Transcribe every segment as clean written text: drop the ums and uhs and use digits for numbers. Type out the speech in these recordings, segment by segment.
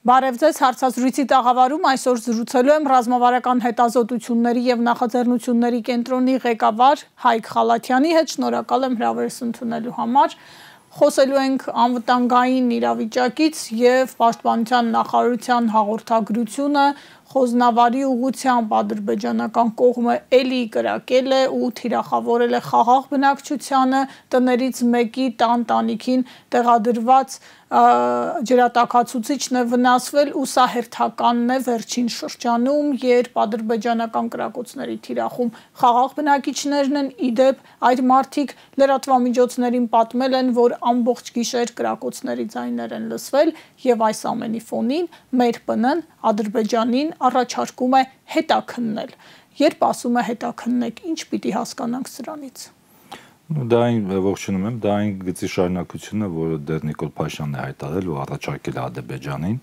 Բարև ձեզ, հարցազրույցի տաղավարում այսօր զրուցելու եմ ռազմավարական հետազոտությունների եւ նախաձեռնությունների կենտրոնի ղեկավար Հայկ Խալաթյանի հետ, շնորհակալ եմ հրավերս ընդունելու համար։ Խոսելու ենք անվտանգային իրավիճակից եւ պաշտպանության նախարարության հաղորդագրությունը Խոզնավարի ուղղությամբ ադրբեջանական կողմը էլի կրակել է ու թիրախավորել է խաղաղ բնակչությանը, տներից մեկի տանտանիքին տեղադրված ջրատաքացուցիչն է վնասվել ու սա հերթականն է վերջին շրջանում, երբ ադրբեջանական կրակոցների թիրախում խաղաղ բնակիչներն են, իդեպ այդ մարդիկ լրատվամիջոցներին պատմել են, որ ամբողջ գիշեր կրակոցների ձայներ են լսվել եւ այս ամենի ֆոնին մեր ՊՆ-ն Ադրբեջանին առաջարկում է հետաքննել։ Երբ ասում է հետաքննեք, ինչ պիտի հասկանանք սրանից։ Դա այն ողջունում եմ, դա այն գծի շարունակությունը, որը դեռ Նիկոլ Փաշինյանն է հայտարարել ու առաջարկել Ադրբեջանին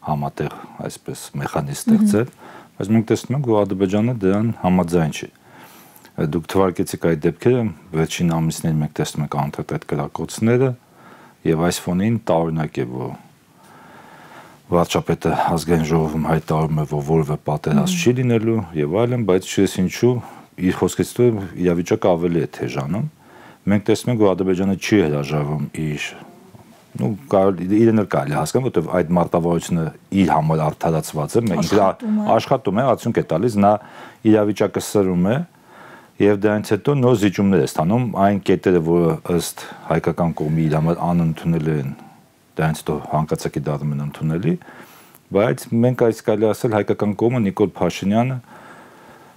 համատեղ այսպես մեխանիզմ ստեղծել, բայց մենք տեսնում ենք, որ Ադրբեջանը դրան համաձայն չի։ Դուք թվարկեցիք այդ դեպքերը, վերջին ամիսներին մենք տեսնում ենք անդադար այդ կրակոցները եւ այս ֆոնին տարօրինակ է, որ վարչապետը ազգային ժողովում հայտարարում է, որ որևէ պատերազմ չի լինելու եւ այլն, բայց չես ինչու իր խոսքից հետո իրավիճակը ավելի է թեժանում։ Մենք տեսնում ենք, որ Ադրբեջանը չի հրաժարվում իր իրեն էլ կարելի հասկանալ, որովհետև այդ մարտավարությունը իր համար արդարացված է, աշխատում է, արդյունք է տալիս, նա իրավիճակը սրում է եւ դրանից հետո նոր զիջումներ է ստանում, այն կետերը, որը ըստ հայկական կողմի իր համար անընդունելի են, դրանից հետո հանկարծակի դառնում են ընդունելի, բայց մենք այս կարելի ասել հայկական կողմը Նիկոլ Փաշինյանը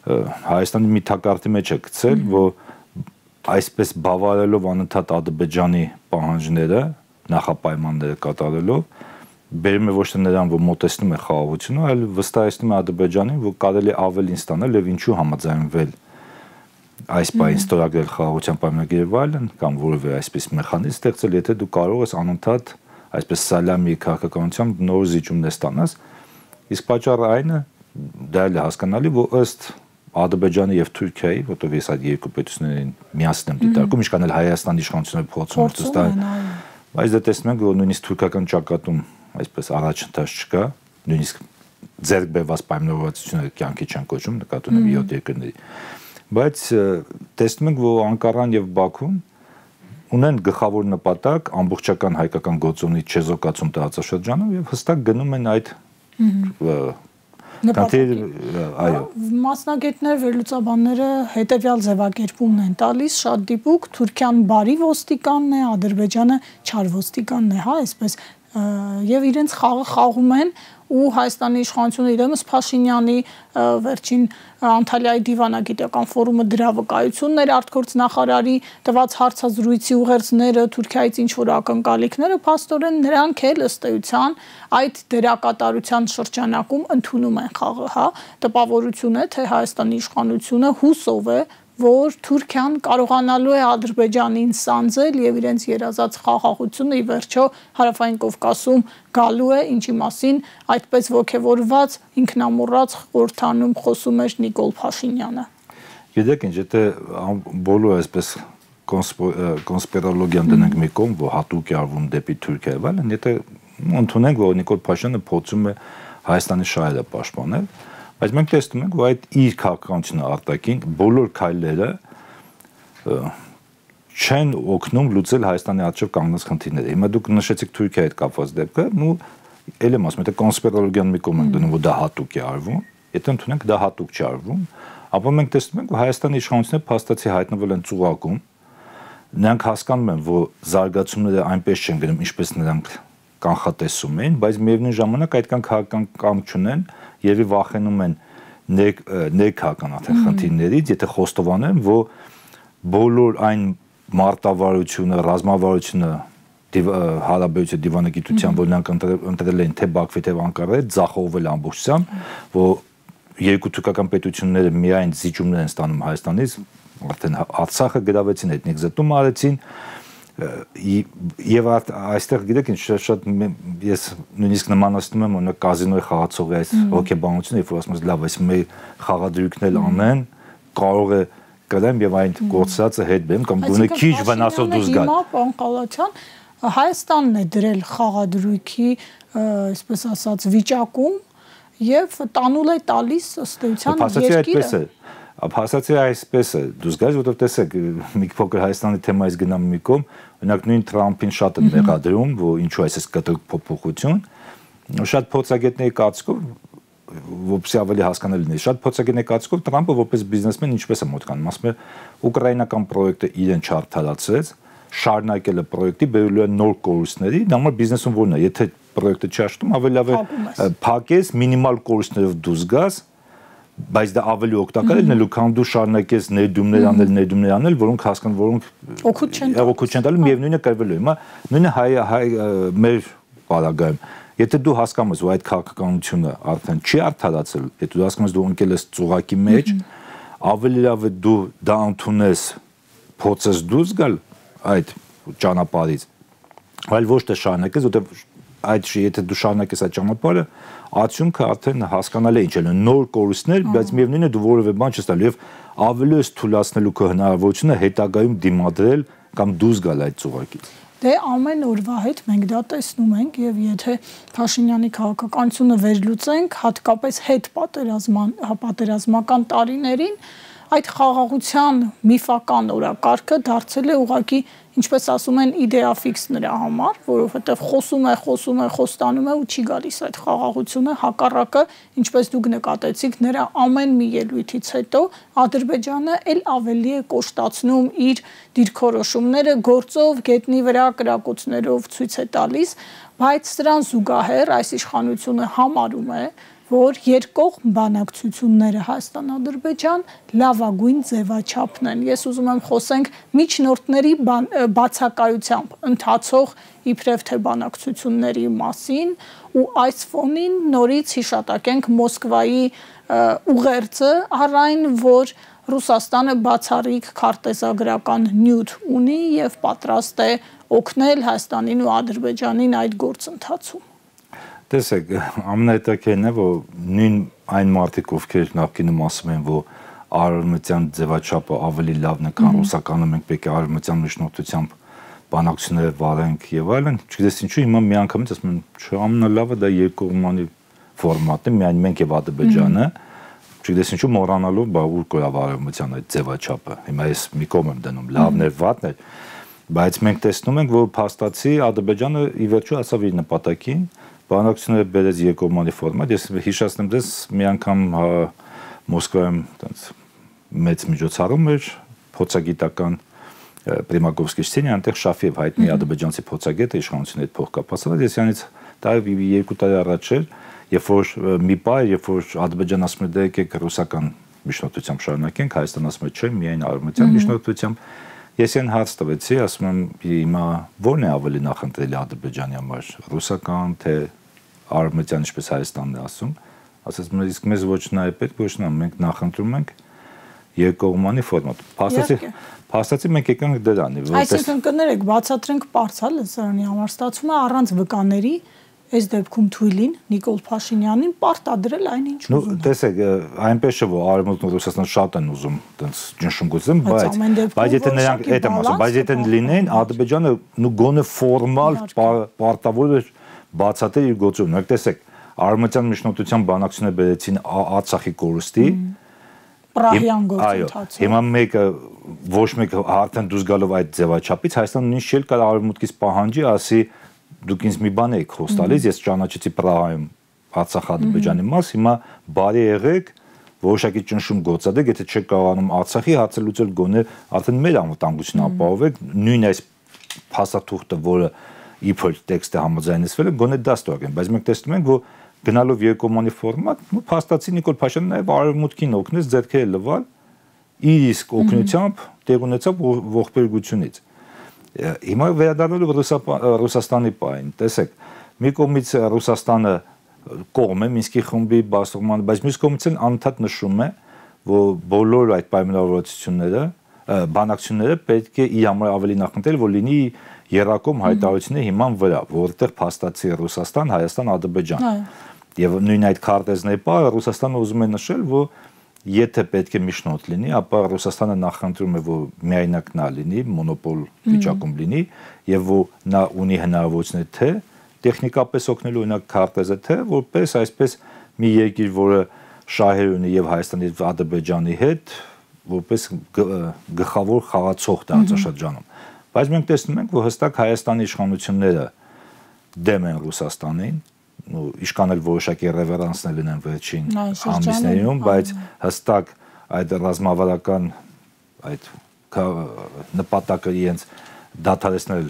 Հայաստանի մի թակարդի մեջ է գցել, որ այսպես բավարարելով անընդհատ Ադրբեջանի պահանջները, նախապայմանները կատարելով, բերում է ոչ թե նրան, որ մոտեցնում է խաղաղությունը, այլ վստահեցնում է Ադրբեջանին, որ կարելի է ավելին ստանալ եւ ինչու համաձայնվել այս բային ստորագրել խաղաղության պայմանագիրը եւ այլն, կամ որևէ այսպես մեխանիզմ ստեղծել, եթե դու կարող ես անընդհատ այսպես սալամի քաղաքականությամբ նոր զիջումներ ստանաս, իսկ պատճառը այն է, դա էլ է հասկանալի, որ ըստ Ադրբեջանի եւ Թուրքիայի, որտեղ ես այդ երկու պետություններին միասին եմ դիտարկում, ինչքան էլ Հայաստանի իշխանությունները փորձում են ստանալ, բայց դա տեսնում ենք, որ նույնիսկ թուրքական ճակատում այսպես առաջընթաց չկա, նույնիսկ ձեռք բերված պայմանավորվածությունները կյանքի չեն կոչում, նկատի ունեմ 7 երկրների, բայց տեսնում ենք, որ Անկարան եւ Բաքուն ունեն գլխավոր նպատակ ամբողջական հայկական գործոնի չեզոքացում տարածաշրջանում եւ հստակ գնում են այդ Մասնագետներ, վերլուծաբանները հետևյալ ձևակերպումն են տալիս, շատ դիպուկ, Թուրքիան բարի ոստիկանն է, Ադրբեջանը չար ոստիկանն է, հա, այսպես եւ իրենց խաղը խաղում են ու Հայաստանի իշխանությունը իրենս Փաշինյանի վերջին Անտալիայի դիվանագիտական ֆորումը դրա վկայությունն էր արտգործնախարարի տված հարցազրույցի ուղերձները Թուրքիայից ինչ որ ակնկալիքները փաստորեն նրանք էլ ըստ էության այդ դերակատարության շրջանակում ընդունում են խաղը, հա, տպավորություն է թե Հայաստանի իշխանությունը հուսով է որ Թուրքիան կարողանալու է Ադրբեջանին սանձել եւ իրենց երազած խաղաղությունը ի վերջո Հարավային Կովկասում գալու է, ինչի մասին այդպես ողջևորված ինքնամոռաց խորհրդանում խոսում էր Նիկոլ Փաշինյանը։ Գիտեք ինչ, եթե բոլորը այսպես կոնսպիրոլոգիան դնենք մի կողմ, որ հատուկ է արվում դեպի Թուրքիա եւ այլն, եթե ընդունենք, որ Նիկոլ Փաշինյանը փորձում է Հայաստանի շահերը պաշտպանել, բայց մենք տեսնում ենք, որ այդ իր քաղաքականությունը արտաքին բոլոր քայլերը չեն օգնում լուծել Հայաստանի առջև կանգնած խնդիրները։ Հիմա դուք նշեցիք Թուրքիայի հետ կապված դեպքը, էլ եմ ասում, եթե կոնսպիրոլոգիան մի կողմ ենք դնում, որ դա հատուկ է արվում, եթե ընդունենք դա հատուկ չի արվում, ապա մենք տեսնում ենք, որ Հայաստանի իշխանությունները փաստացի հայտնվել են ծուղակում, նրանք հասկանում են, որ զարգացումները այնպես չեն գնում, ինչպես նրանք կանխատեսում էին, բայց միևնույն ժամանակ այդքան քաղաքական կամք չունեն եւ վախենում են ներքաղաքական արդեն խնդիրներից, եթե խոստովանեն, որ բոլոր այն մարտավարությունը, ռազմավարությունը հարաբերության դիվանագիտության, որ նրանք ընտրել են թե Բաքվի թե Անկարայի, ձախողվել ամբողջությամբ, որ երկու թուրքական պետությունները միայն զիջումներ են ստանում Հայաստանից, արդեն Արցախը գրավեցին, էթնիկ զտում արեցին, եւ այստեղ գիտեք ինչ շատ ես նույնիսկ նմանացնում եմ օրինակ կազինոյի խաղացողի այս հոգեբանությունը, երբ որ ասում ես լավ, այս մեր խաղադրույքն էլ անեն, կարող է կրեմ եւ այն գործածը հետ բերեմ կամ գոնե քիչ վնասով դուրս գալ։ Հիմա պարոն Խալաթյան Հայաստանն է դրել խաղադրույքի, այսպես ասած, վիճակում եւ տանուլ է տալիս ըստ էության երկիրը։ Ասացի այսպես է, դուք գայք, որովհետեւ տեսեք, մի փոքր Հայաստանի թեմայից գնամ մի կողմ, օրինակ նույն Թրամփին շատ են մեղադրում, որ ինչու այսպես կտրուկ փոփոխություն, շատ փորձագետների կարծիքով, որպեսզի ավելի հասկանալի լինի, շատ փորձագետների կարծիքով Թրամփը որպես բիզնեսմեն ինչպես է մոտկանում, ասում է, ուկրաինական պրոյեկտը իրեն չարդարացրեց, շարունակել է պրոյեկտի, բերելու է նոր կորուստների, դա համար բիզնեսում որն է, եթե պրոյեկտը չաշխատում, ավելի լավ է փակես, մինիմալ կորուստներով դուրս գաս, բայց դա ավելի օգտակար է լինելու, քան դու շարունակես ներդրումներ անել, որոնք հասկանան, որոնք օգուտ չեն տալու, միևնույնը կրվելու է։ Հիմա նույնը մեր պարագայում, եթե դու հասկանում ես, որ այդ քաղաքականությունը արդեն չի արդարացել, եթե դու հասկանում ես, դու ընկել ես ծուղակի մեջ, ավելի լավ է դու դա ընդունես, փորձես դուրս գալ այդ ճանապարհից, այլ ոչ թե շարունակես, որտեղ այդ եթե դու շարունակես այդ ճանապարհը, արդյունքը արդեն հասկանալի է ինչ է, նոր կորուստներ, բայց միևնույնն է դու որևէ բան չես տալու եւ ավելի ես թույլատնելու քո հնարավորությունը հետագայում դիմադրել կամ դուրս գալ այդ ծուղակից։ Դե ամեն օրվա հետ մենք դա տեսնում ենք եւ եթե Փաշինյանի քաղաքականությունը վերլուծենք, հատկապես հետ պատերազմական տարիներին, այդ խաղաղության միֆական օրակարգը դարձել է ուղղակի, ինչպես ասում են, իդեաֆիքս նրա համար, որովհետեւ խոսում է, խոստանում է ու չի գալիս այդ խաղաղությունը, հակառակը, ինչպես դուք նկատեցիք, նրա ամեն մի ելույթից հետո Ադրբեջանը ել ավելի է կոշտացնում իր դիրքորոշումները, գործով, գետնի վրա կրակոցներով ցույց է տալիս, բայց սրան զուգահեռ այս իշխանությունը համարում է, որ երկկողմ բանակցությունները Հայաստան-Ադրբեջան լավագույն ձևաչափն են։ Ես ուզում եմ խոսենք միջնորդների բացակայությամբ ընթացող իբրև թե բանակցությունների մասին ու այս ֆոնին նորից հիշատակենք Մոսկվայի ուղերձը առ այն, որ Ռուսաստանը բացառիկ քարտեզագրական նյութ ունի եւ պատրաստ է օգնել Հայաստանին ու Ադրբեջանին այդ գործընթացում։ Տեսեք, ամենահետաքրքիրն է, որ նույն այն մարդիկ, ովքեր նախկինում ասում են, որ արևմտյան ձևաչափը ավելի լավն է, քան ռուսականը, մենք պետք է արևմտյան միջնորդությամբ բանակցություններ վարենք եւ այլն, չգիտես ինչու հիմա միանգամից ասում են, չէ, ամենալավը դա երկկողմանի ֆորմատն է, միայն մենք եւ Ադրբեջանը, չգիտես ինչու մոռանալով, բա ուր կորավ արևմտյան այդ ձևաչափը։ Հիմա ես մի կողմ եմ դնում, լավն է, վատն է, բայց մենք տեսնում ենք, որ փաստացի Ադրբեջանը ի վերջո հասավ իր նպատակին, բանակցությունները բերեց երկկողմանի ֆորմատ, ես հիշեցնեմ դες մի անգամ Մոսկվայում մեծ միջոցառում էր փորձագիտական Պրիմակովսկի շտենի, այնտեղ Շաֆիև հայտնի ադրբեջանցի փորձագետը իշխանությունների հետ փոխկապացել, ես յանից դա 2 տարի առաջ էր, երբ որ մի պահ, երբ որ Ադրբեջանն ասում է դե եկեք ռուսական միջնորդությամբ շարունակենք, Հայաստանը ասում է չէ, միայն արևմտյան միջնորդությամբ, ես այն հարց տվեցի, ասում եմ հիմա ո՞րն է ավելի նախընտրելի Ադրբեջանի համար, ռուսական թե արևմտյան, ինչպես Հայաստանն է ասում, ասես իսկ մեզ ոչ նա է պետք, ոչ նա, մենք նախընտրում ենք երկկողմանի ֆորմատ։ Փաստացի մենք եկանք դրանի, այսինքն կներեք, բացատրենք պարզալ սրանի համար ստացվում է առանց վկաների այս դեպքում Թույլին Նիկոլ Փաշինյանին պարտադրել այնինչ ուզում է։ Տեսեք, այնպես չէ, որ Արևմուտքն ու Ռուսաստանը շատ են ուզում այդպես ճնշում գործեն, բայց եթե նրանք այդ եմ ասում, բայց եթե լինեն Ադրբեջանը նու գոնե ֆորմալ պարտավոր էր բացատրել իր գործողությունը։ Նույնիսկ տեսեք, արևմտյան միջնորդության բանակցությունները բերեցին Արցախի կորուստի Պրահյան գործընթացը։ Հիմա մեկը ոչ մեկը արդեն դուրս գալով այդ ձևաչափից Հայաստանը նույնիսկ չէ կար արևմուտքից պահանջի, ասի դուք ինձ մի բան եք խոստալիս, ես ճանաչեցի Պրահայում Արցախ-Ադրբեջանի մաս, հիմա բարի եղեք, որոշակի ճնշում գործադրեք, եթե չեք կարողանում Արցախի հարցը լուծել, գոնե արդեն մեր անվտանգությունը ապահովեք, նույն այս փաստաթուղթը, որը իբր տեքստը համաձայնեցվել է, գոնե դա ստորագրեն, բայց մենք տեսնում ենք, որ գնալով երկկողմանի ֆորմատ, փաստացի Նիկոլ Փաշինյանը նաև արևմուտքին օգնեց ձեռքերը լվալ, իր իսկ օգնությամբ տեղ ունեցավ ողբերգությունից։ Հիմա վերադառնալով Ռուսաստանի պահին, տեսեք, մի կողմից Ռուսաստանը կողմ է Մինսկի խմբի բացողման, բայց մյուս կողմից անընդհատ նշում է, որ բոլոր այդ պայմանավորվածությունները, բանակցությունները պետք է իր համար ավելի նախընտրել, որ լինի երակոմ հայտարարությունների հիման վրա, որտեղ փաստացի Ռուսաստան, Հայաստան, Ադրբեջան։ Եվ նույն այդ քարտեզների պահը Ռուսաստանը ուզում է նշել, որ եթե պետք է միջնորդ լինի, ապա Ռուսաստանը նախընտրում է, որ միայնակ նա լինի, մոնոպոլ վիճակում լինի, եւ որ նա ունի հնարավորություններ թե տեխնիկապես օգնելու օրինակ քարտեզը, թե որպես այսպես մի երկիր, որը շահեր ունի եւ Հայաստանի եւ Ադրբեջանի հետ, որպես գլխավոր խաղացող տարածաշրջանում։ Բայց մենք տեսնում ենք, որ հստակ Հայաստանի իշխանությունները դեմ են Ռուսաստանին, իշքան էլ որոշակի ռևերանսներ ունեն վերջին ամիսներում, բայց հստակ այդ ռազմավարական այդ նպատակը իրենց դադարեցնել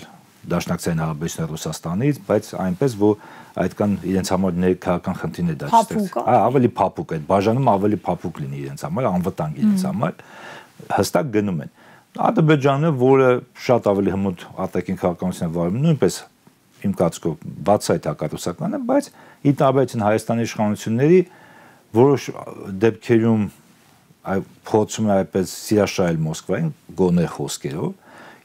դաշնակցային հարաբերությունները Ռուսաստանից, բայց այնպես որ այդքան իրենց համար ներքաղաքական խնդիրներ դա չստեղծի։ Ավելի փափուկ այդ բաժանում ավելի փափուկ լինի իրենց համար, անվտանգ իրենց համար, հստակ գնում են։ Ադրբեջանը, որը շատ ավելի հմուտ արտաքին քաղաքականություն է վարում, նույնպես իմ կարծիքով բացահայտ հակառուսական է, բայց ի տարբերություն Հայաստանի իշխանությունների որոշ դեպքերում փորձում է այդպես սիրաշահել Մոսկվային գոնե խոսքերով,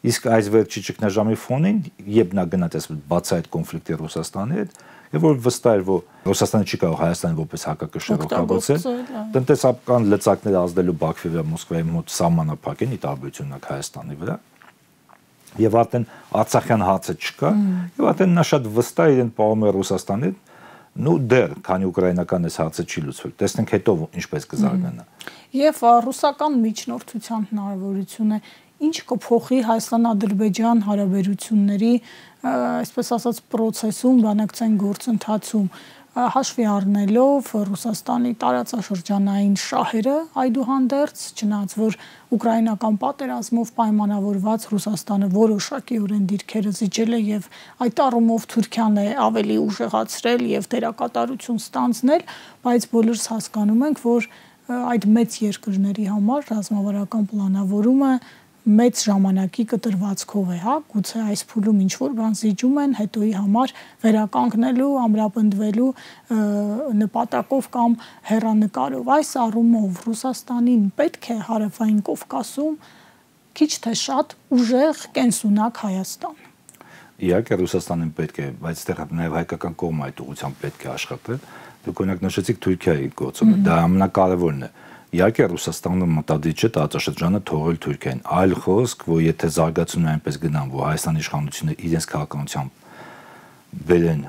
իսկ այս վերջի ճգնաժամի ֆոնին, երբ նա գնաց բացահայտ կոնֆլիկտի Ռուսաստանի հետ, եւ որ վստահ էր, որ Ռուսաստանը չի կարող Հայաստանին որպես հակակշիռ օգտագործել, տնտեսական լծակներ ազդելու Բաքվի վրա Մոսկվայի մոտ սահմանափակ են ի տարբերություն Հայաստանի վրա։ Եվ արդեն Արցախյան հացը չկա, եւ արդեն նա շատ վստահ իրեն պահում է Ռուսաստանի հետ, նու դեռ քանի ուկրաինական այս հացը չի լուծվել։ Տեսնենք հետո ինչպես կզարգանա։ Եվ ռուսական միջնորդության հնարավորությունը ինչ կփոխի Հայաստան-Ադրբեջան հարաբերությունների, այսպես ասած, process-ում, բանակցային գործընթացում, հաշվի առնելով Ռուսաստանի տարածաշրջանային շահերը, այդուհանդերձ, չնայած որ ուկրաինական պատերազմով պայմանավորված Ռուսաստանը որոշակիորեն դիրքերը զիջել է եւ այդ առումով Թուրքիան է ավելի ուժեղացրել եւ դերակատարություն ստանձնել, բայց բոլորս հասկանում ենք, որ այդ մեծ երկրների համար ռազմավարական պլանավորումը մեծ ժամանակի կտրվածքով է, հա, գուցե այս փուլում ինչ որ բան զիջում են, հետոյի համար վերականգնելու, ամրապնդվելու նպատակով կամ հեռանկարով։ Այս առումով Ռուսաստանին պետք է հարավային Կովկասում քիչ թե շատ ուժեղ կենսունակ Հայաստան։ Իհարկե Ռուսաստանին պետք է, բայց այստեղ նաև հայկական կողմը այդ ուղղությամբ պետք է աշխատել։ Դուք օրինակ նշեցիք Թուրքիայի գործը, դա ամենակարևորն է։ Իհարկե Ռուսաստանը մտադիր չէ տարածաշրջանը թողել Թուրքիային, այլ խոսք, որ եթե զարգացումն այնպես գնան, որ Հայաստանի իշխանությունները իրենց քաղաքականությամբ բերեն,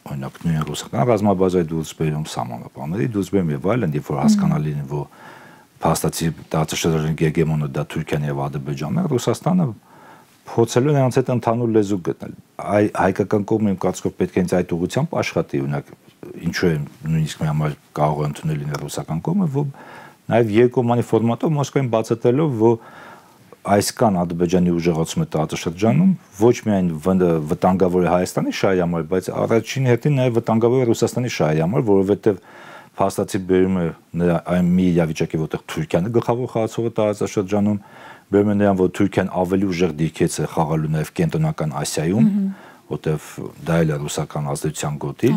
օրինակ նույն ռուսական ռազմաբազայի դուրս բերում, սահմանապահների դուրս բերում եւ այլն, երբ որ հասկանալի է, որ փաստացի տարածաշրջանի գեգեմոնը դա Թուրքիան եւ Ադրբեջանն է, Ռուսաստանը փորձելու նրանց հետ ընդհանուր լեզու գտնել։ Հայկական կողմը իմ կարծիքով պետք է հենց այդ ուղղությամբ աշխատի, օրինակ ինչու է նույնիսկ մի համար կարող է ընդունել լինել ռուսական կողմը, որ նաև երկկողմանի ֆորմատով Մոսկվային բացատրելով, որ այսքան Ադրբեջանի ուժեղացումը տարածաշրջանում ոչ միայն վտանգավոր է Հայաստանի շահի համար, բայց առաջին հերթին նաև վտանգավոր է Ռուսաստանի շահի համար, որովհետև փաստացի բերում է այն մի իրավիճակի, որտեղ Թուրքիան է գլխավոր խաղացողը տարածաշրջանում, բերում է նրան, որ Թուրքիան ավելի ուժեղ դիրքից է խաղալու նաև կենտրոնական Ասիայում, որտեղ դա էլ է ռուսական ազդեցության գոտի,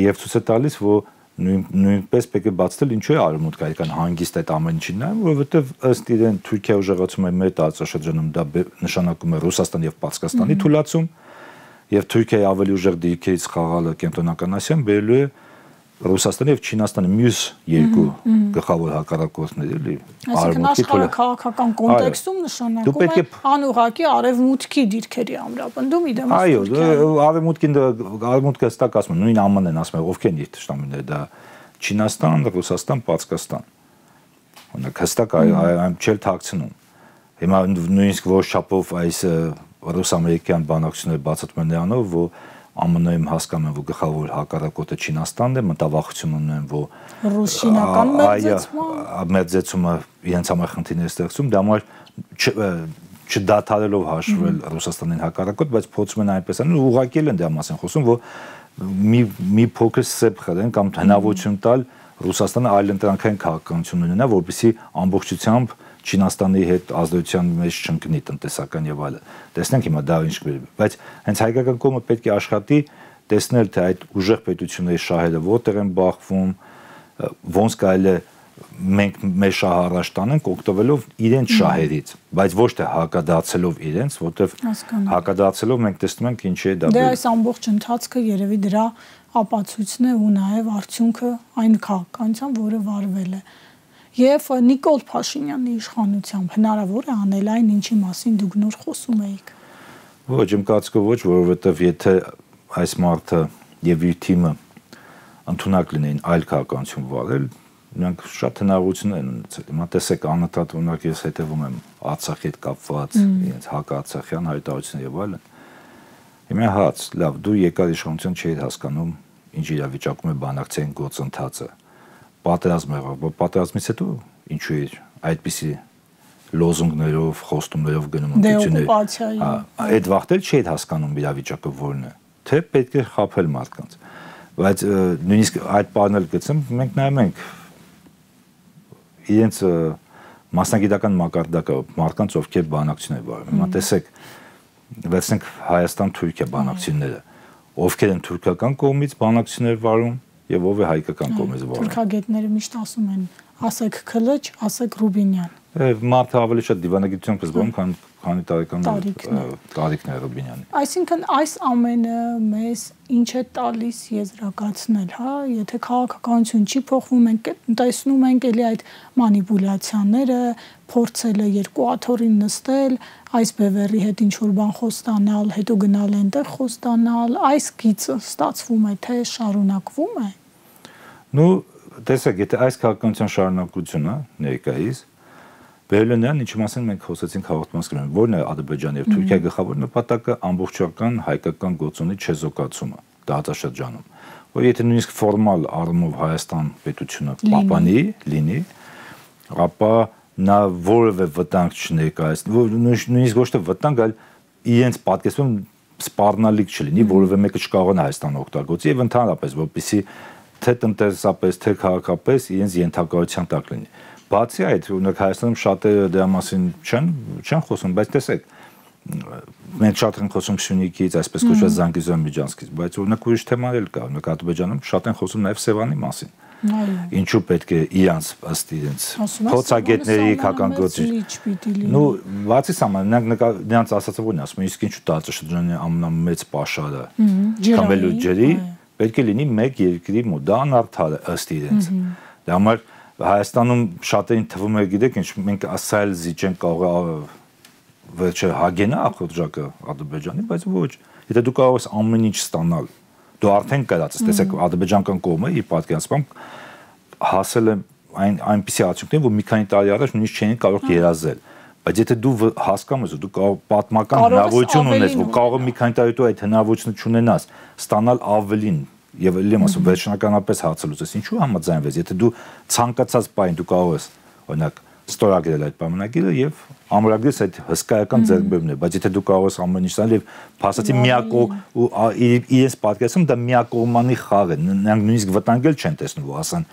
եւ ցույց է տալիս, որ նույնպես պետք է բացատրել ինչու է արևմուտքը այդքան հանգիստ այդ ամեն ինչին նայում, որովհետև ըստ իրեն Թուրքիա ուժեղացում է մեր տարածաշրջանում, դա նշանակում է Ռուսաստան եւ Պարսկաստանի թուլացում, եւ Թուրքիայի ավելի ուժեղ դիրքերից խաղալը կենտրոնական Ասիայում բերելու է Ռուսաստանի եւ Չինաստանի մյուս երկու գլխավոր հակառակորդներ էլի արևմուտքի քաղաքական կոնտեքստում նշանակում է անուղղակի արևմուտքի դիրքերի ամրապնդում իդեմս այո արևմուտքը հստակ ասում է նույն ԱՄՆ-ն են ասում ովքեր են իր թշնամիները դա Չինաստան, Ռուսաստան, Պարսկաստան օրինակ հստակ այն չել թաքցնում հիմա նույնիսկ ոչ չափով այս ռուս-ամերիկյան բանակցությունները բացատրում են նրանով որ ԱՄՆ-ում հասկանում են, որ գլխավոր հակառակորդը Չինաստանն է, մտավախություն ունեն, որ ռուս-չինական մերձեցումը իրենց համար խնդիրներ ստեղծում, դա համար չդադարելով հաշվել Ռուսաստանին հակառակորդ, բայց փորձում են այնպես անել, ուղղակի են դրա մասին խոսում, որ մի փոքր սեփ խրեն կամ հնարավորություն տալ Ռուսաստանը այլընտրանքային քաղաքականություն ունենա, որպեսզի ամբողջությամբ Չինաստանի հետ ազդեցության մեջ չընկնի տնտեսական եւ այլն։ Տեսնենք հիմա դա ինչ կբերի, բայց հենց հայկական կողմը պետք է աշխատի տեսնել թե այդ ուժեղ պետությունների շահերը որտեղ են բախվում, ոնց կարելի է մենք մեր շահը առաջ տանենք օգտվելով իրենց շահերից, բայց ոչ թե հակադարձելով իրենց, որտեղ հակադարձելով մենք տեսնում ենք ինչի է դա։ Դե այս ամբողջ ընթացքը երևի դրա ապացույցն է ու նաեւ արդյունքը այն քաղաքականության, որը վարվել է։ Եվ Նիկոլ Փաշինյանի իշխանությամբ հնարավոր է անել այն, ինչի մասին դուք նոր խոսում էիք։ Ոչ, իմ կարծիքով ոչ, որովհետև եթե այս մարդը եւ իր թիմը ընդունակ լինեին այլ քաղաքականություն վարել, նրանք շատ հնարավորություններ են ունեցել։ Հիմա տեսեք, անընդհատ օրինակ ես հետևում եմ Արցախի հետ կապված իրենց հակաարցախյան հայտարարություններ եւ այլն։ Հիմա հաց, լավ, դու եկար իշխանություն չէիր հասկանում, ինչ իրավիճակում է բանակցային գործընթացը։ Պատերազմ եղավ, պատերազմից հետո ինչու է այդպիսի լոզունգներով, խոստումներով գնում ընկերություններ։ Այդ վաղտել չէր հասկանում իրավիճակը որն է, թե պետք է խաբել մարդկանց։ Բայց նույնիսկ այդ բանը գցեմ, մենք նայում ենք իրենց մասնագիտական մակարդակը, մարդկանց ովքեր բանակցություն են վարում։ Հիմա տեսեք, վերցնենք Հայաստան-Թուրքիա բանակցությունները, ովքեր են թուրքական կողմից բանակցություններ վարում եւ ով է հայկական կողմից վարում։ Թուրքագետները միշտ ասում են, ասեք Քլիչ, ասեք Ռուբինյան։ Մարդը ավելի շատ դիվանագիտությամբ զբաղվում, քանի տարեկան տարիքն է Ռուբինյանի։ Այսինքն այս ամենը մեզ ինչ է տալիս եզրակացնել, հա, եթե քաղաքականություն չի փոխվում, մենք տեսնում ենք էլի այդ մանիպուլյացիաները, փորձել է երկու աթոռին նստել, այս բևեռի հետ ինչ որ բան խոստանալ, հետո գնալ այնտեղ խոստանալ, այս գիծը ստացվում է, թե շարունակվում է։ Ну, տեսեք, եթե այս քաղաքականության շարունակությունը ներկայիս բերել նրան, ինչի մասին մենք խոսեցինք հաղորդման սկզբում, որն է Ադրբեջանի եւ Թուրքիայի գլխավոր նպատակը ամբողջական հայկական գործոնի չեզոքացումը տարածաշրջանում, որ եթե նույնիսկ ֆորմալ առումով Հայաստան պետությունը պահպանի, լինի, ապա նա որևէ վտանգ չներկայացնի, նույնիսկ ոչ թե վտանգ, այլ իրենց պատկերացում սպառնալիք չլինի, որևէ մեկը չկարողանա Հայաստանը օգտագործի եւ ընդհանրապես որպեսզի թե տնտեսապես, թե քաղաքապես իրենց ենթակայության տակ լինի։ Բացի այդ, օրինակ Հայաստանում շատերը դրա մասին չեն խոսում, բայց տեսեք, մենք շատ ենք խոսում Սյունիքից, այսպես կոչված Զանգեզուրի Միջանցքից, բայց օրինակ ուրիշ թեմաներ կա, օրինակ Ադրբեջանում շատ են խոսում նաև Սևանի մասին։ Ինչու պետք է իրանց ըստ իրենց փորձագետների քաղաքագործի։ Ну, բացի սա, նրանց ասածը ո՞րն է, ասում են, իսկ ինչու տարածաշրջանի ամենամեծ պաշարը Քամելու ջրի պետք է լինի մեկ երկրի մոտ, դա անարդար է ըստ իրենց։ Դա համար Հայաստանում շատերին թվում է, գիտեք ինչ, մենք ասալ զիջենք կարող վերջը հագենա ախորժակը Ադրբեջանի, բայց ոչ, եթե դու կարող ես ամեն ինչ ստանալ, դու արդեն կրած ես, տեսեք ադրբեջանական կողմը իր պատկերացմամբ հասել է այնպիսի արդյունքներին, որ մի քանի տարի առաջ նույնիսկ չէին կարող երազել, բայց եթե դու հասկանում ես, դու կարող պատմական հնարավորություն ունես, որ կարող մի քանի տարի հետո այդ հնարավորությունը չունենաս, ստանալ ավելին Եվ ելեմ ասում, վերջնականապես հարցը լուծես, ինչու համաձայնվես, եթե դու ցանկացած բան դու կարող ես, օրինակ, ստորագրել այդ պայմանագիրը եւ ամրագրես այդ հսկայական ձեռքբերումները, բայց եթե դու կարող ես ամեն ինչ անել եւ փաստացի իրենց պատկերացում դա միակողմանի խաղ է, նրանք նույնիսկ վտանգել չեն տեսնում, որ ասան,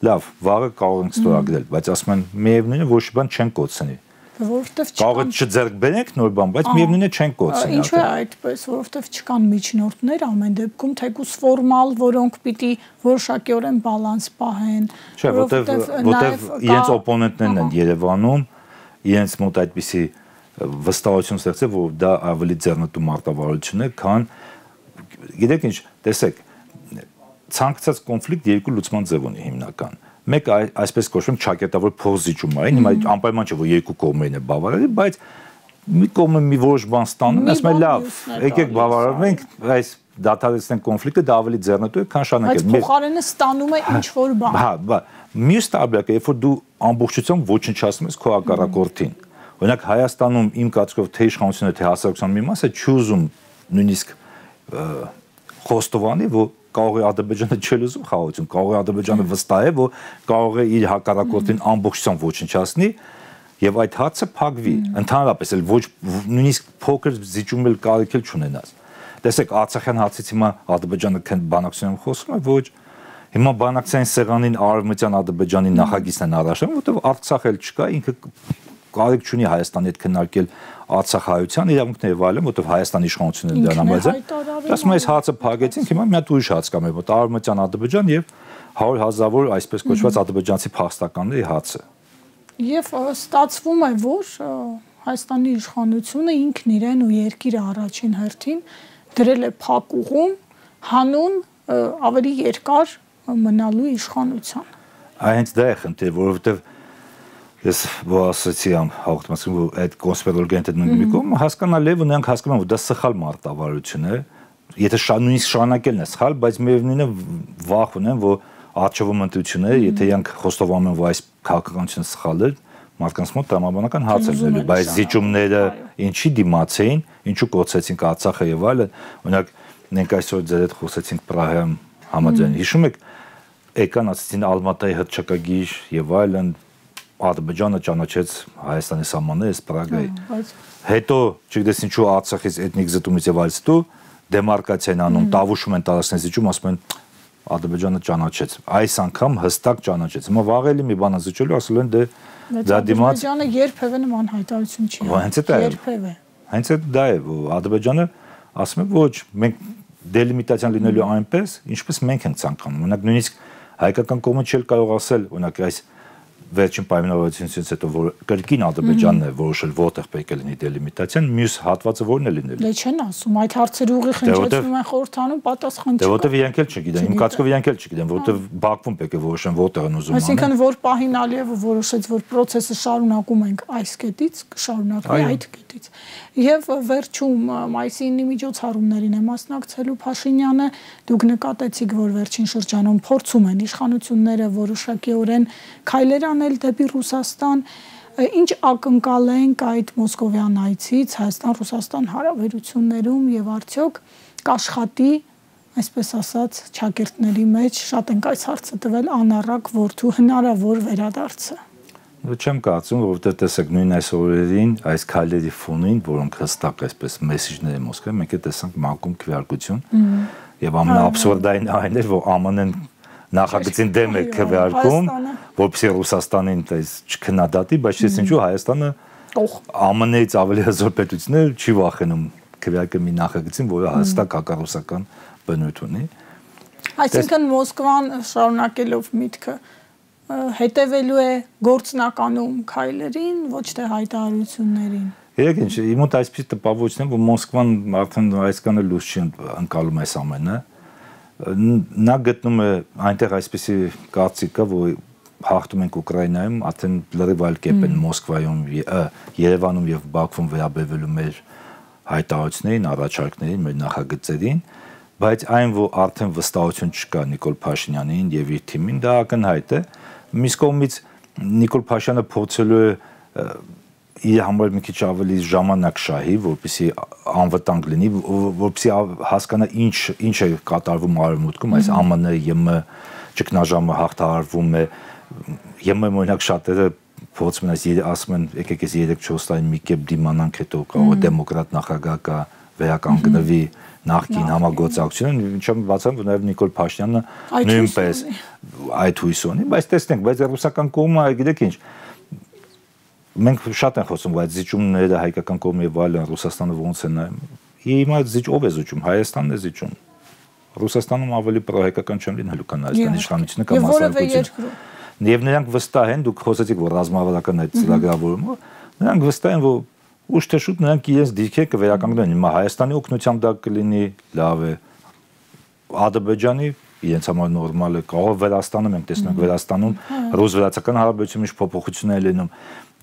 լավ, վաղը կարող ենք ստորագրել, բայց ասում են, միևնույնն է, ոչ մի բան չեն կոչցնի։ Որովհետև կարող է չձեռք բերենք նոր բան, բայց միևնույնն է չեն կոչցնի։ Ինչու է այդպես, որովհետև չկան միջնորդներ ամեն դեպքում, թեկուզ ֆորմալ, որոնք պիտի որոշակիորեն բալանս պահեն, Չէ, որովհետև իրենց օպոնենտներն են Երևանում, իրենց մոտ այդպիսի վստահություն ստեղծել, որ դա ավելի ձեռնտու մարտավարություն է, քան գիտեք ինչ, տեսեք, ցանկացած կոնֆլիկտ երկու լուծման ձև ունի հիմնական։ Մեկը այսպես կոչվում ճակատավոր փոխզիջում է, հիմա անպայման չէ որ երկու կողմերն է բավարարել, բայց մի կողմը մի որոշ բան ստանում, ասում է լավ, եկեք բավարարենք, այս դադարեցնենք կոնֆլիկտը, դա ավելի ձեռնտու է, քան շարունակել։ Բայց փոխարենը ստանում է ինչ որ բան։ Հա, մյուս տարբերակը, երբ որ դու ամբողջությամբ ոչնչացնում ես քո հակառակորդին։ Օրինակ Հայաստանում իմ կարծիքով թե իշխանությունը, թե հասարակության մի մասը չուզում նույնիսկ խոստովանի, որ կարող է Ադրբեջանը չլուզում խաղաղություն, կարող է Ադրբեջանը վստահ է, որ կարող է իր հակառակորդին ամբողջությամբ ոչնչացնի եւ այդ հացը փակվի։ Ընդհանրապես էլ ոչ նույնիսկ փոքր զիջում էլ կարիք էլ չունենաս։ Տեսեք, Արցախյան հացից հիմա Ադրբեջանը բանակցությունում խոսում է, ոչ հիմա բանակցային սեղանին Արևմտյան Ադրբեջանի նախագիծն են առաջանում, որտեղ Արցախ էլ չկա, ինքը կարիք չունի Հայաստանի հետ քննարկել Արցախայության իրավունքները եւ այլն, որտեղ Հայաստանի իշխանությունները դրան համաձայն։ Ասում եմ, այս հացը փակեցինք, հիմա մի հատ ուրիշ հաց կա մեր մոտ, Արևմտյան Ադրբեջան եւ 100,000 այսպես կոչված ադրբեջանցի փախստականների հացը։ Եվ ստացվում է, որ Հայաստանի իշխանությունը ինքն իրեն ու երկիրը առաջին հերթին դրել է փակուղում հանուն ավելի երկար մնալու իշխանության։ Հենց դա է խնդիրը, որովհետեւ Ես ասացի հաղորդմասում, որ այդ կոնսպիրոլոգիան այդ նույնիկում հասկանալ է, որ նրանք հասկանում են, որ դա սխալ մարտավարություն է, եթե նույնիսկ շարունակելն է սխալ, բայց միևնույնն է վախ ունեն, որ արժևում ընտրություն է, եթե իրանք խոստովանում են, որ այս քաղաքականությունը սխալ է, մարդկանց մոտ տրամաբանական հարց է լինելու, բայց զիջումները ինչի դիմաց էին, ինչու կոչեցին Արցախը եւ այլն, օրինակ մենք այսօր ձեր հետ խոսեցինք Պրահայում համաձայն, հիշում եք, եկան ասեցին Ալմատայի հռչակագիր եւ այլն, Ադրբեջանը ճանաչեց Հայաստանի սահմանները, Պրագայի։ Հետո, չգիտես ինչու Արցախից էթնիկ զտումից եւ այլն դու դեմարկացիան անում, տավուշում են տարածքներից զիջում, ասում են Ադրբեջանը ճանաչեց։ Այս անգամ հստակ ճանաչեց։ Հիմա վաղելի մի բան զիջելու ասել են դա դիմաց Ադրբեջանը երբևէ նման հայտարարություն չի արել։ Երբևէ։ Հենց դա է, որ Ադրբեջանը ասում է ոչ, մենք դելիմիտացիան լինելու այնպես, ինչպես մենք ենք ցանկանում։ Օրինակ նույնիսկ հայկական կողմը չէր կարող ասել, օրինակ այս վերջին պայմանավորվածությունից հետո որ կրկին Ադրբեջանն է որոշել որտեղ պետք է լինի դելիմիտացիան, մյուս հատվածը որն է լինելու։ Դե չեն ասում, այդ հարցերը ուղիղ հնչեցնում են խորհրդանում, պատասխան չկա։ Դե որտեղ իրանք էլ չգիտեն, իմ կարծիքով իրանք էլ չգիտեն, որտեղ Բաքվում պետք է որոշեն որտեղ են ուզում անել։ Այսինքն որ պահին Ալիևը որոշեց, որ process-ը շարունակում ենք այս կետից, կշարունակվի այդ կետից։ Եվ վերջում մայիսի 9-ի միջոցառումներին է մասնակցելու Փաշինյանը, դուք նկատեցիք, որ վերջին շրջանում փորձում են իշխանությունները որոշակիորեն քայլեր անել դեպի Ռուսաստան, ինչ ակնկալենք այդ մոսկովյան այցից Հայաստան-Ռուսաստան հարաբերություններում եւ արդյոք կաշխատի, այսպես ասած, ճակերտների մեջ շատ ենք այս հարցը տվել անառակ որդու հնարավոր վերադարձը։ Չեմ կարծում, որովհետեւ տեսեք նույն այս օրերին այս քայլերի ֆոնին, որոնք հստակ այսպես մեսեջներ են Մոսկվայում, մենք տեսանք մանկում քվեարկություն եւ ամենաաբսուրդային այն էր, որ ԱՄՆ-ն նախագծին դեմ է քվեարկում, որպեսզի Ռուսաստանին այս չքննադատի, բայց ես ինչու Հայաստանը ԱՄՆ-ից ավելի հզոր պետություն է, չի վախենում քվեարկել մի նախագծին, որը հստակ հակառուսական բնույթ ունի։ Այսինքն Մոսկվան շարունակելով միտքը հետևելու է գործնականում քայլերին, ոչ թե հայտարարություններին։ Երեք ինչ, իմ մոտ այսպես տպավորություն է, որ Մոսկվան արդեն այսքան էլ լույս չի ընկալում այս ամենը։ Նա գտնում է այնտեղ այսպեսի կարծիքը, որ հաղթում ենք Ուկրաինայում, արդեն լրիվ այլ կերպ են Մոսկվայում, Երևանում եւ Բաքվում վերաբերվելու մեր հայտարարություններին, առաջարկներին, մեր նախագծերին, բայց այն, որ արդեն վստահություն չկա Նիկոլ Փաշինյանին եւ իր թիմին, դա ակնհայտ է։ Մյուս կողմից Նիկոլ Փաշինյանը փորձելու է իր համար մի քիչ ավելի ժամանակ շահի, որպեսզի անվտանգ լինի, որպեսզի հասկանա ինչ է կատարվում արևմուտքում, այս ԱՄՆ, ԵՄ ճգնաժամը հաղթահարվում է, ԵՄ օրինակ շատերը փորձում են ասում են, եկեք այս 3-4 տարի մի կերպ դիմանանք, հետո կարող է դեմոկրատ նախագահ կա վերականգնվի նախկին համագործակցությունը, ինչը բացառում որ նաև Նիկոլ Փաշինյանը նույնպես այդ հույս ունի, բայց տեսնենք, բայց ռուսական կողմը, գիտեք ինչ, մենք շատ են խոսում, բայց զիջումները հայկական կողմը եւ այլն Ռուսաստանը ոնց է նայում։ Հիմա ով է զիջում, Հայաստանն է զիջում։ Ռուսաստանում ավելի պրոհայկական չեն լինելու, քան Հայաստանի իշխանությունը կամ հասարակությունը։ Եվ նրանք վստահ են, դուք խոսեցիք, որ ռազմավարական այդ ծրագրավորումը, նրանք վստահ են, որ ուշ թե շուտ նրանք իրենց դիրքերը կվերականգնեն։ Հիմա Հայաստանի օգնությամբ դա կլինի, լավ է։ Ադրբեջանի իրենց համար նորմալ է, կարող Վրաստանը մենք տեսնում ենք Վրաստանում ռուս-վրացական հարաբերությունում ինչ փոփոխություններ լինում։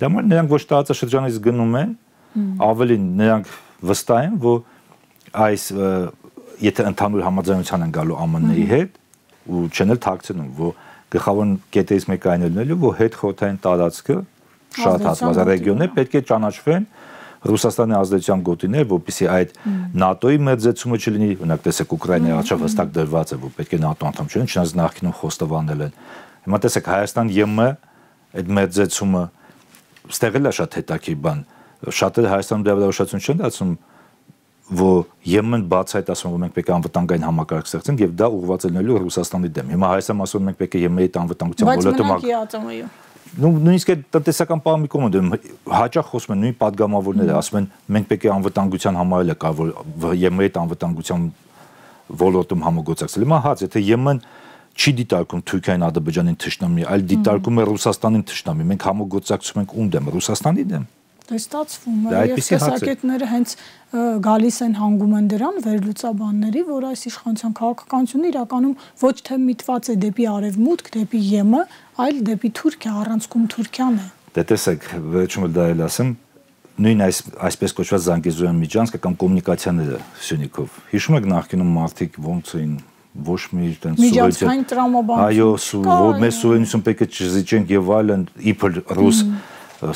Դա մոտ նրանք ոչ տարածաշրջանից գնում են, ավելին նրանք վստահ են, որ այս եթե ընդհանուր համաձայնության են գալու ԱՄՆ-ի հետ ու չեն էլ թաքցնում, որ գլխավոր կետերից մեկը այն լինելու, որ հետ խորհրդային տարածքը շատ հատված ռեգիոններ պետք է ճանաչվեն Ռուսաստանի ազդեցության գոտիներ, որպեսզի այդ ՆԱՏՕ-ի մերձեցումը չլինի, օրինակ տեսեք Ուկրաինայի առաջ հստակ դրված է, որ պետք է ՆԱՏՕ անդամ չլինի, չնայած նախկինում խոստովանել են։ Հիմա տեսեք Հայաստան ԵՄ այդ մերձեցումը ստեղել է շատ հետաքրքիր բան։ Շատերը Հայաստանում դրա վրա ուշադրություն չեն դարձնում, որ ԵՄ-ն բացահայտ ասում որ մենք պետք է անվտանգային համակարգ ստեղծենք եւ դա ուղղված է լինելու Ռուսաստանի դեմ։ Հիմա Հայաստանը ասում մենք պետք է ԵՄ-ի անվտանգության ոլորտում նույնիսկ այդ տնտեսական պարամիկում դեմ հաճախ խոսում են նույն падգամավորները, ասում են մենք պետք է անվտանգության համարել է կարող ԵՄ-ի անվտանգության ոլորտում համագործակցել։ Հիմա հաց, եթե ԵՄ-ն չի դիտարկում Թուրքիային, Ադրբեջանին թշնամի, այլ դիտարկում է Ռուսաստանին թշնամի, մենք համագործակցում ենք ում դեմ, Ռուսաստանի դեմ։ Դե ստացվում է, եւ տեսակետները հենց գալիս են հանգում են դրան վերլուծաբանների, որ այս իշխանության քաղաքականությունը իրականում ոչ թե միտված է դեպի արևմուտք, դեպի ԵՄ, այլ դեպի Թուրքիա, առանցքում Թուրքիան է։ Դե տեսեք, վերջում էլ դա էլ ասեմ, նույն այսպես կոչված Զանգեզուրյան միջանցքը կամ կոմունիկացիաները Սյունիքով։ Հիշում եք նախկինում մարդիկ ոնց էին ոչ մի այդպես միջազգային տրամաբանություն։ Այո, մեր սուվերենություն պետք է չզիջենք եւ այլն, իբր ռուս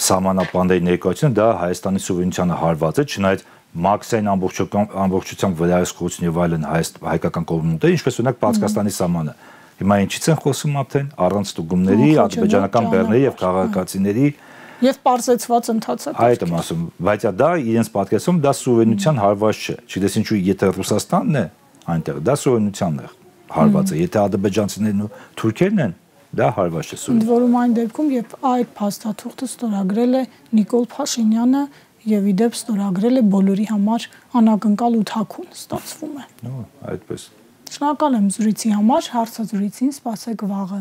սահմանապանների ներկայությունը դա Հայաստանի սուվերենությանը հարված է, չնայած Մաքսային ամբողջությամբ վերահսկողություն եւ այլն հայկական կողմնուտը, ինչպես օրինակ Պարսկաստանի սահմանը։ Հիմա ինչից են խոսում արդեն առանց ստուգումների, ադրբեջանական բեռների եւ քաղաքացիների եւ պարզեցված ընթացակարգ։ Այդ եմ ասում, բայց դա իրենց պատկերացում դա սուվերենության հարված չէ։ Չգիտես ինչու, եթե Ռուսաստանն է այնտեղ, դա սուվերենությանն է հարվածը, եթե ադրբեջանցիներն ու թուրքերն են, դա հարված չէ սուվերենության։ Ընդ որում այն դեպքում, երբ այդ փաստաթուղթը ստորագրել է Նիկոլ Փաշինյանը եւ իդեպ ստորագրել է բոլորի համար անակնկալ ու թաքուն, ստացվում է։ Այդպես։ Շնորհակալ եմ զրույցի համար, հարցազրույցին սպասեք վաղը։